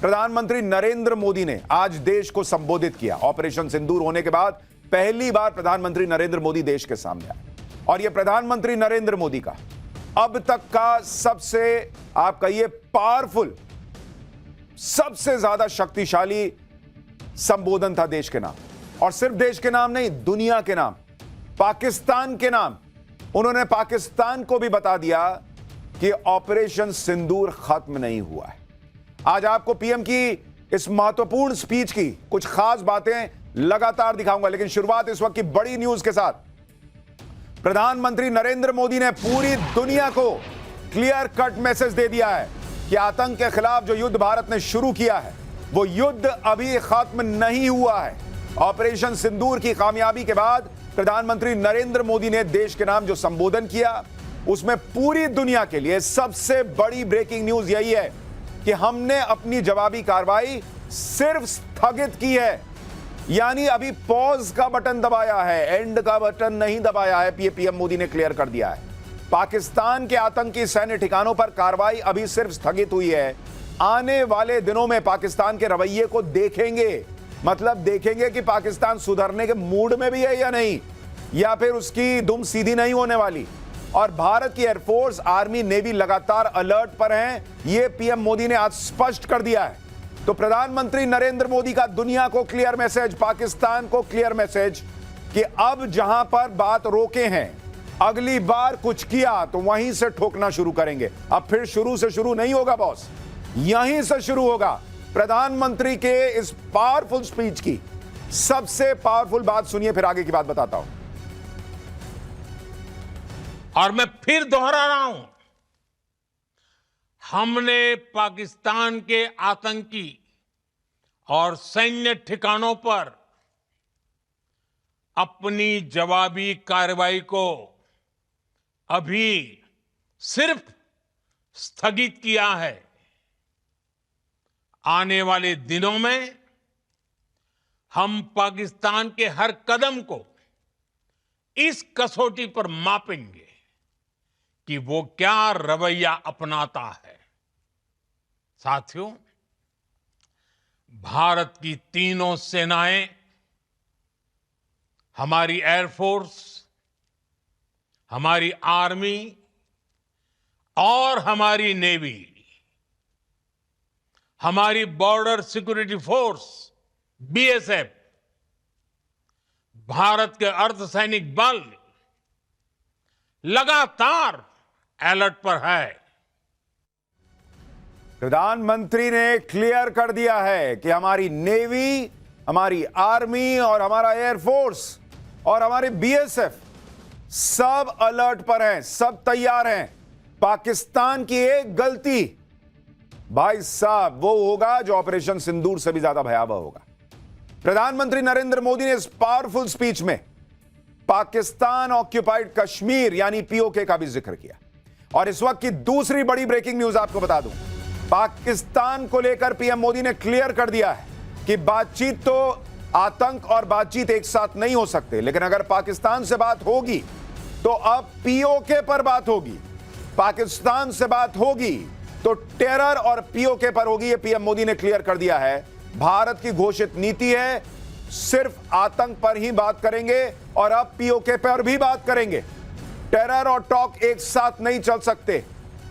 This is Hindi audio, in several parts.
प्रधानमंत्री नरेंद्र मोदी ने आज देश को संबोधित किया। ऑपरेशन सिंदूर होने के बाद पहली बार प्रधानमंत्री नरेंद्र मोदी देश के सामने आए और यह प्रधानमंत्री नरेंद्र मोदी का अब तक का सबसे, आप कहिए, पावरफुल, सबसे ज्यादा शक्तिशाली संबोधन था देश के नाम। और सिर्फ देश के नाम नहीं, दुनिया के नाम, पाकिस्तान के नाम। उन्होंने पाकिस्तान को भी बता दिया कि ऑपरेशन सिंदूर खत्म नहीं हुआ है। आज आपको पीएम की इस महत्वपूर्ण स्पीच की कुछ खास बातें लगातार दिखाऊंगा, लेकिन शुरुआत इस वक्त की बड़ी न्यूज के साथ। प्रधानमंत्री नरेंद्र मोदी ने पूरी दुनिया को क्लियर कट मैसेज दे दिया है कि आतंक के खिलाफ जो युद्ध भारत ने शुरू किया है वो युद्ध अभी खत्म नहीं हुआ है। ऑपरेशन सिंदूर की कामयाबी के बाद प्रधानमंत्री नरेंद्र मोदी ने देश के नाम जो संबोधन किया उसमें पूरी दुनिया के लिए सबसे बड़ी ब्रेकिंग न्यूज यही है कि हमने अपनी जवाबी कार्रवाई सिर्फ स्थगित की है, यानी अभी पॉज का बटन दबाया है, एंड का बटन नहीं दबाया है। पीएम मोदी ने क्लियर कर दिया है। पाकिस्तान के आतंकी सैन्य ठिकानों पर कार्रवाई अभी सिर्फ स्थगित हुई है। आने वाले दिनों में पाकिस्तान के रवैये को देखेंगे, मतलब देखेंगे कि पाकिस्तान सुधरने के मूड में भी है या नहीं, या फिर उसकी दुम सीधी नहीं होने वाली। और भारत की एयरफोर्स, आर्मी, नेवी लगातार अलर्ट पर हैं, यह पीएम मोदी ने आज स्पष्ट कर दिया है। तो प्रधानमंत्री नरेंद्र मोदी का दुनिया को क्लियर मैसेज, पाकिस्तान को क्लियर मैसेज कि अब जहां पर बात रोके हैं, अगली बार कुछ किया तो वहीं से ठोकना शुरू करेंगे। अब फिर शुरू से शुरू नहीं होगा बॉस, यहीं से शुरू होगा। प्रधानमंत्री के इस पावरफुल स्पीच की सबसे पावरफुल बात सुनिए, फिर आगे की बात बताता हूं। और मैं फिर दोहरा रहा हूं, हमने पाकिस्तान के आतंकी और सैन्य ठिकानों पर अपनी जवाबी कार्रवाई को अभी सिर्फ स्थगित किया है। आने वाले दिनों में हम पाकिस्तान के हर कदम को इस कसौटी पर मापेंगे कि वो क्या रवैया अपनाता है। साथियों, भारत की तीनों सेनाएं, हमारी एयरफोर्स, हमारी आर्मी और हमारी नेवी, हमारी border security force BSF, Bharat के अर्धसैनिक बल लगातार अलर्ट पर है। प्रधानमंत्री ने क्लियर कर दिया है कि हमारी नेवी, हमारी आर्मी और हमारा एयरफोर्स और हमारे बीएसएफ सब अलर्ट पर हैं, सब तैयार हैं। पाकिस्तान की एक गलती, भाई साहब, वो होगा जो ऑपरेशन सिंदूर से भी ज्यादा भयावह होगा। प्रधानमंत्री नरेंद्र मोदी ने इस पावरफुल स्पीच में पाकिस्तान ऑक्यूपाइड कश्मीर यानी पीओके का भी जिक्र किया। और इस वक्त की दूसरी बड़ी ब्रेकिंग न्यूज आपको बता दूं, पाकिस्तान को लेकर पीएम मोदी ने क्लियर कर दिया है कि बातचीत तो, आतंक और बातचीत एक साथ नहीं हो सकते, लेकिन अगर पाकिस्तान से बात होगी तो अब पीओके पर बात होगी। पाकिस्तान से बात होगी तो टेरर और पीओके पर होगी। यह पीएम मोदी ने क्लियर कर दिया है। भारत की घोषित नीति है, सिर्फ आतंक पर ही बात करेंगे और अब पीओके पर भी बात करेंगे। टेरर और टॉक एक साथ नहीं चल सकते,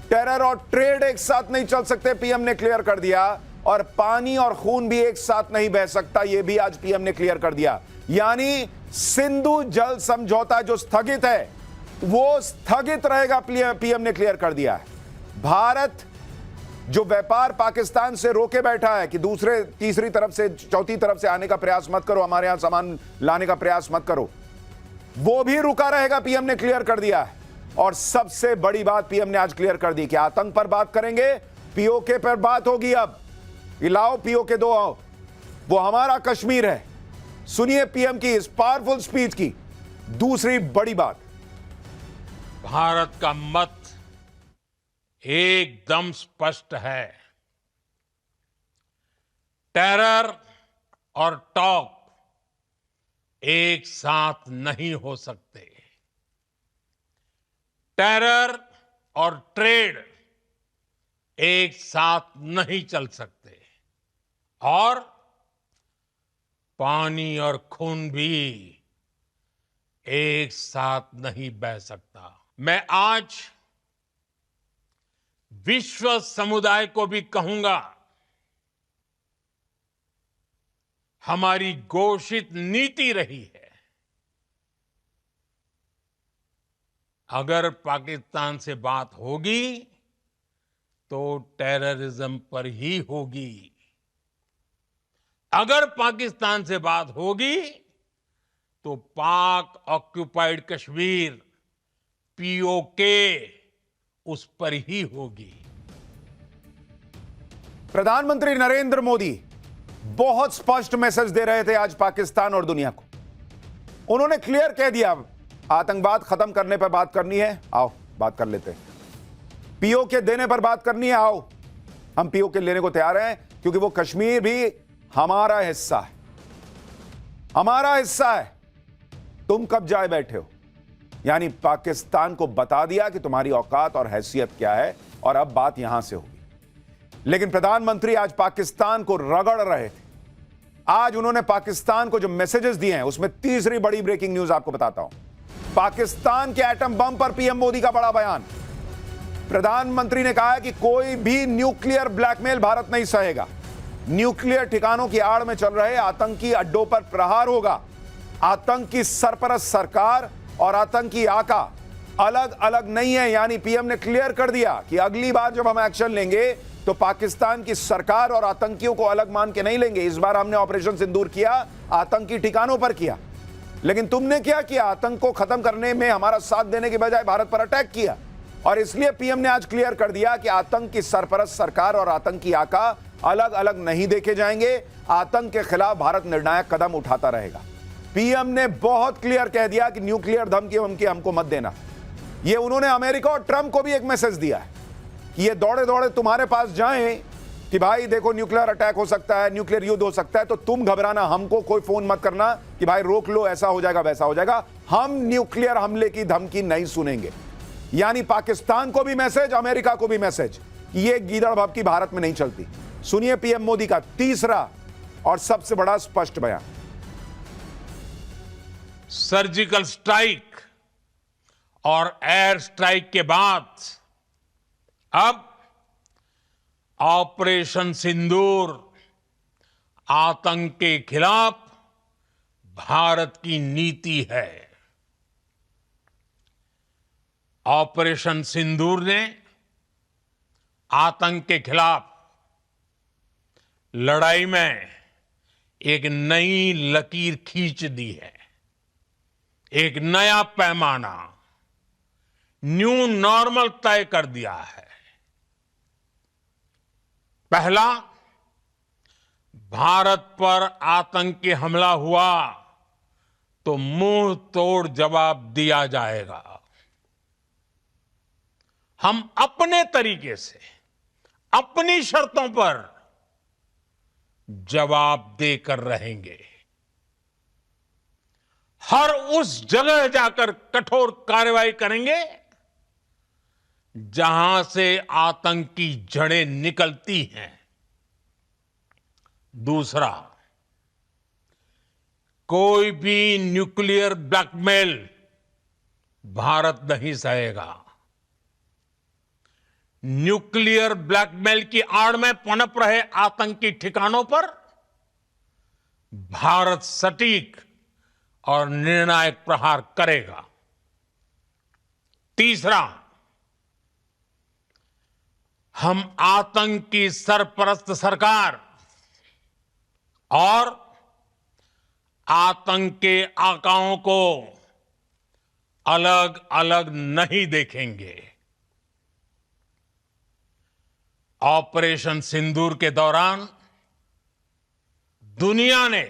टेरर और ट्रेड एक साथ नहीं चल सकते, पीएम ने क्लियर कर दिया। और पानी और खून भी एक साथ नहीं बह सकता, यह भी आज पीएम ने क्लियर कर दिया। यानी सिंधु जल समझौता जो स्थगित है वो स्थगित रहेगा, पीएम ने क्लियर कर दिया है। भारत जो व्यापार पाकिस्तान से रोके बैठा है कि दूसरे, तीसरी तरफ से, चौथी तरफ से आने का प्रयास मत करो, हमारे यहां सामान लाने का प्रयास मत करो, वो भी रुका रहेगा, पीएम ने क्लियर कर दिया है। और सबसे बड़ी बात पीएम ने आज क्लियर कर दी कि आतंक पर बात करेंगे, पीओके पर बात होगी। अब लाओ पीओके दो, आओ, वो हमारा कश्मीर है। सुनिए पीएम की इस पावरफुल स्पीच की दूसरी बड़ी बात। भारत का मत एकदम स्पष्ट है। टेरर और टॉक एक साथ नहीं हो सकते। टेरर और ट्रेड एक साथ नहीं चल सकते। और पानी और खून भी एक साथ नहीं बह सकता। मैं आज विश्व समुदाय को भी कहूंगा, हमारी घोषित नीति रही है, अगर पाकिस्तान से बात होगी तो टेररिज्म पर ही होगी। अगर पाकिस्तान से बात होगी तो पाक ऑक्युपाइड कश्मीर पीओके उस पर ही होगी। प्रधानमंत्री नरेंद्र मोदी बहुत स्पष्ट मैसेज दे रहे थे आज पाकिस्तान और दुनिया को। उन्होंने क्लियर कह दिया, आतंकवाद खत्म करने पर बात करनी है, आओ बात कर लेते हैं। पीओके देने पर बात करनी है, आओ हम पीओके लेने को तैयार हैं, क्योंकि वो कश्मीर भी हमारा हिस्सा है, हमारा हिस्सा है। तुम कब जाए बैठे हो? यानी पाकिस्तान को बता दिया कि तुम्हारी औकात और हैसियत क्या है, और अब बात यहां से होगी। लेकिन प्रधानमंत्री आज पाकिस्तान को रगड़ रहे थे। आज उन्होंने पाकिस्तान को जो मैसेजेस दिए हैं, उसमें तीसरी बड़ी ब्रेकिंग न्यूज आपको बताता हूं। पाकिस्तान के एटम बम पर पीएम मोदी का बड़ा बयान। प्रधानमंत्री ने कहा है कि कोई भी न्यूक्लियर ब्लैकमेल भारत नहीं सहेगा। न्यूक्लियर ठिकानों की आड़ में चल रहे आतंकी अड्डों पर प्रहार होगा। आतंकी सरपरस्त सरकार और आतंकी आका अलग अलग नहीं है। यानी पीएम ने क्लियर कर दिया कि अगली बार जब हम एक्शन लेंगे तो पाकिस्तान की सरकार और आतंकियों को अलग मान के नहीं लेंगे। इस बार हमने ऑपरेशन सिंदूर किया, आतंकी ठिकानों पर किया, लेकिन तुमने क्या किया? आतंक को खत्म करने में हमारा साथ देने के बजाय भारत पर अटैक किया। और इसलिए पीएम ने आज क्लियर कर दिया कि आतंक की सरपरस्त सरकार और आतंकी आका अलग अलग नहीं देखे जाएंगे। आतंक के खिलाफ भारत निर्णायक कदम उठाता रहेगा। पीएम ने बहुत क्लियर कह दिया कि न्यूक्लियर धमकी हमको मत देना। यह उन्होंने अमेरिका और ट्रंप को भी एक मैसेज दिया है कि ये दौड़े दौड़े तुम्हारे पास जाएं कि भाई देखो न्यूक्लियर अटैक हो सकता है, न्यूक्लियर युद्ध हो सकता है, तो तुम घबराना, हमको कोई फोन मत करना कि भाई रोक लो, ऐसा हो जाएगा वैसा हो जाएगा। हम न्यूक्लियर हमले की धमकी नहीं सुनेंगे। यानी पाकिस्तान को भी मैसेज, अमेरिका को भी मैसेज, ये गीदड़ भभकी भारत में नहीं चलती। सुनिए पीएम मोदी का तीसरा और सबसे बड़ा स्पष्ट बयान। सर्जिकल स्ट्राइक और एयर स्ट्राइक के बाद अब ऑपरेशन सिंदूर आतंक के खिलाफ भारत की नीति है। ऑपरेशन सिंदूर ने आतंक के खिलाफ लड़ाई में एक नई लकीर खींच दी है, एक नया पैमाना, न्यू नॉर्मल तय कर दिया है। पहला, भारत पर आतंकी हमला हुआ तो मुंह तोड़ जवाब दिया जाएगा। हम अपने तरीके से, अपनी शर्तों पर जवाब देकर रहेंगे। हर उस जगह जाकर कठोर कार्रवाई करेंगे जहां से आतंक की जड़ें निकलती हैं। दूसरा, कोई भी न्यूक्लियर ब्लैकमेल भारत नहीं सहेगा। न्यूक्लियर ब्लैकमेल की आड़ में पनप रहे आतंकी ठिकानों पर भारत सटीक और निर्णायक प्रहार करेगा। तीसरा, हम आतंक की सरपरस्त सरकार और आतंक के आकाओं को अलग अलग नहीं देखेंगे। ऑपरेशन सिंदूर के दौरान दुनिया ने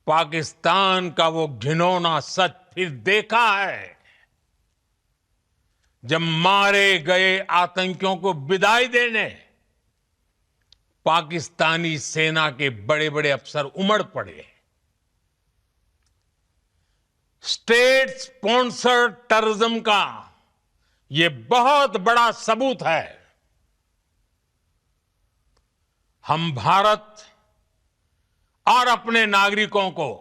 पाकिस्तान का वो घिनौना सच फिर देखा है, जब मारे गए आतंकियों को विदाई देने पाकिस्तानी सेना के बड़े बड़े अफसर उमड़ पड़े। स्टेट स्पॉन्सर्ड टेररिज्म का यह बहुत बड़ा सबूत है। हम भारत और अपने नागरिकों को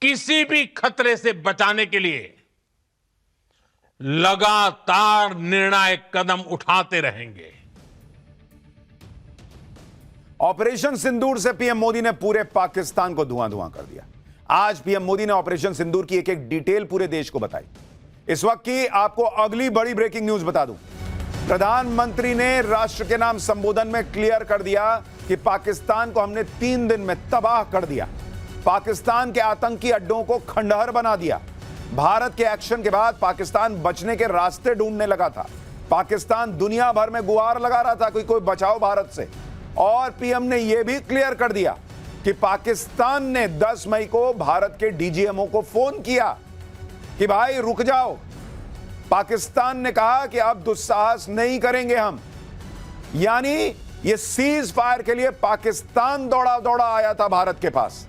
किसी भी खतरे से बचाने के लिए लगातार निर्णायक कदम उठाते रहेंगे। ऑपरेशन सिंदूर से पीएम मोदी ने पूरे पाकिस्तान को धुआं धुआं कर दिया। आज पीएम मोदी ने ऑपरेशन सिंदूर की एक एक डिटेल पूरे देश को बताई। इस वक्त की आपको अगली बड़ी ब्रेकिंग न्यूज बता दूं। प्रधानमंत्री ने राष्ट्र के नाम संबोधन में क्लियर कर दिया कि पाकिस्तान को हमने 3 दिन में तबाह कर दिया। पाकिस्तान के आतंकी अड्डों को खंडहर बना दिया। भारत के एक्शन के बाद पाकिस्तान बचने के रास्ते ढूंढने लगा था। पाकिस्तान दुनिया भर में गुहार लगा रहा था कोई बचाओ भारत से। और पीएम ने यह भी क्लियर कर दिया कि पाकिस्तान ने 10 मई को भारत के डीजीएमओ को फोन किया कि भाई रुक जाओ। पाकिस्तान ने कहा कि अब दुस्साहस नहीं करेंगे हम। यानी ये सीज फायर के लिए पाकिस्तान दौड़ा दौड़ा आया था भारत के पास,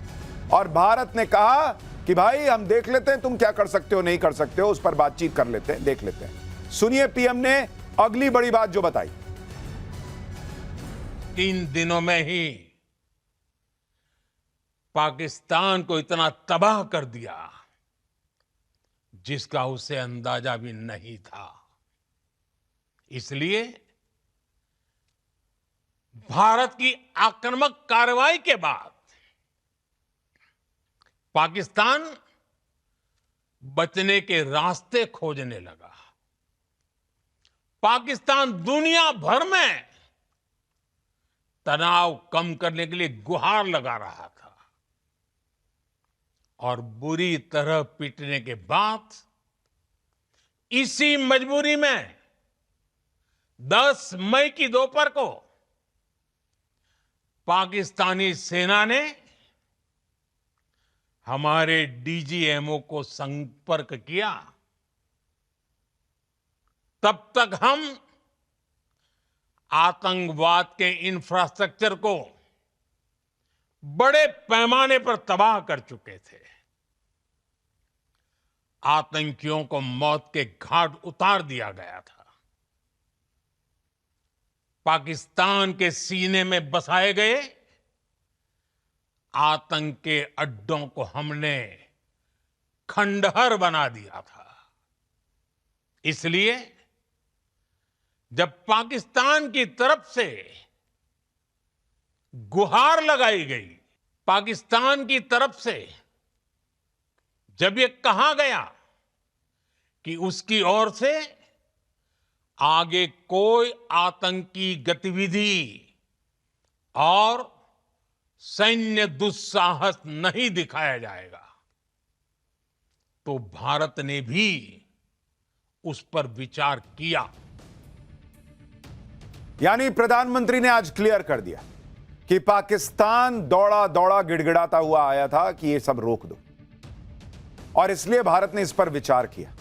और भारत ने कहा कि भाई हम देख लेते हैं तुम क्या कर सकते हो नहीं कर सकते हो, उस पर बातचीत कर लेते हैं, देख लेते हैं। सुनिए पीएम ने अगली बड़ी बात जो बताई। 3 दिनों में ही पाकिस्तान को इतना तबाह कर दिया जिसका उसे अंदाजा भी नहीं था। इसलिए भारत की आक्रामक कार्रवाई के बाद पाकिस्तान बचने के रास्ते खोजने लगा। पाकिस्तान दुनिया भर में तनाव कम करने के लिए गुहार लगा रहा था, और बुरी तरह पीटने के बाद इसी मजबूरी में 10 मई की दोपहर को पाकिस्तानी सेना ने हमारे डीजीएमओ को संपर्क किया। तब तक हम आतंकवाद के इंफ्रास्ट्रक्चर को बड़े पैमाने पर तबाह कर चुके थे। आतंकियों को मौत के घाट उतार दिया गया था। पाकिस्तान के सीने में बसाए गए आतंक के अड्डों को हमने खंडहर बना दिया था। इसलिए जब पाकिस्तान की तरफ से गुहार लगाई गई, पाकिस्तान की तरफ से जब ये कहा गया कि उसकी ओर से आगे कोई आतंकी गतिविधि और सैन्य दुस्साहस नहीं दिखाया जाएगा, तो भारत ने भी उस पर विचार किया। यानी प्रधानमंत्री ने आज क्लियर कर दिया कि पाकिस्तान दौड़ा दौड़ा गिड़गिड़ाता हुआ आया था कि ये सब रोक दो, और इसलिए भारत ने इस पर विचार किया।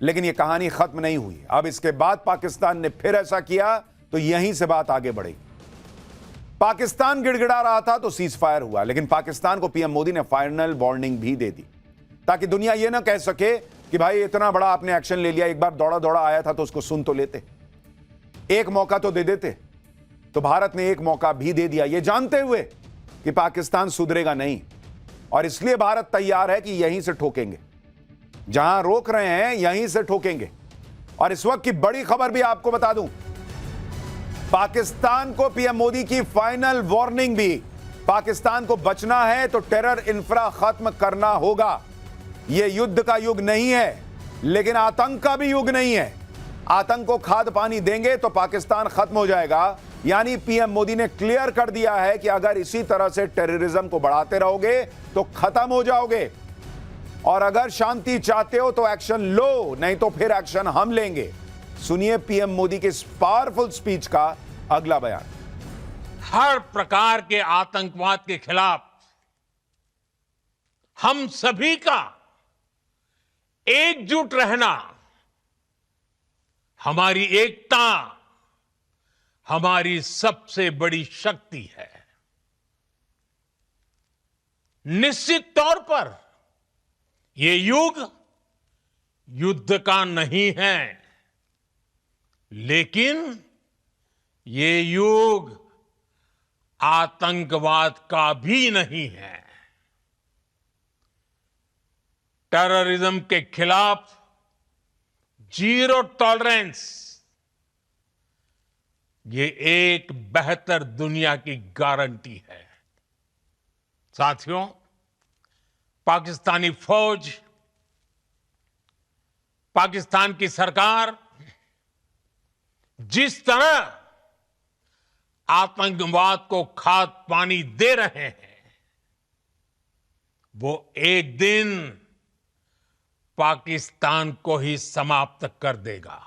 लेकिन ये कहानी खत्म नहीं हुई। अब इसके बाद पाकिस्तान ने फिर ऐसा किया तो यहीं से बात आगे बढ़ेगी। पाकिस्तान गिड़गिड़ा रहा था तो सीज फायर हुआ, लेकिन पाकिस्तान को पीएम मोदी ने फाइनल वार्निंग भी दे दी ताकि दुनिया यह ना कह सके कि भाई इतना बड़ा आपने एक्शन ले लिया, एक बार दौड़ा दौड़ा आया था तो उसको सुन तो लेते, एक मौका तो दे देते। तो भारत ने एक मौका भी दे दिया, यह जानते हुए कि पाकिस्तान सुधरेगा नहीं, और इसलिए भारत तैयार है कि यहीं से ठोकेंगे, जहां रोक रहे हैं यहीं से ठोकेंगे। और इस वक्त की बड़ी खबर भी आपको बता दूं, पाकिस्तान को पीएम मोदी की फाइनल वार्निंग भी। पाकिस्तान को बचना है तो टेरर इंफ्रा खत्म करना होगा। यह युद्ध का युग नहीं है, लेकिन आतंक का भी युग नहीं है। आतंक को खाद पानी देंगे तो पाकिस्तान खत्म हो जाएगा। यानी पीएम मोदी ने क्लियर कर दिया है कि अगर इसी तरह से टेररिज्म को बढ़ाते रहोगे तो खत्म हो जाओगे, और अगर शांति चाहते हो तो एक्शन लो, नहीं तो फिर एक्शन हम लेंगे। सुनिए पीएम मोदी के इस पावरफुल स्पीच का अगला बयान। हर प्रकार के आतंकवाद के खिलाफ हम सभी का एकजुट रहना, हमारी एकता हमारी सबसे बड़ी शक्ति है। निश्चित तौर पर यह युग युद्ध का नहीं है, लेकिन ये युग आतंकवाद का भी नहीं है। टेररिज्म के खिलाफ जीरो टॉलरेंस, ये एक बेहतर दुनिया की गारंटी है। साथियों, पाकिस्तानी फौज, पाकिस्तान की सरकार जिस तरह आतंकवाद को खाद पानी दे रहे हैं, वो एक दिन पाकिस्तान को ही समाप्त कर देगा।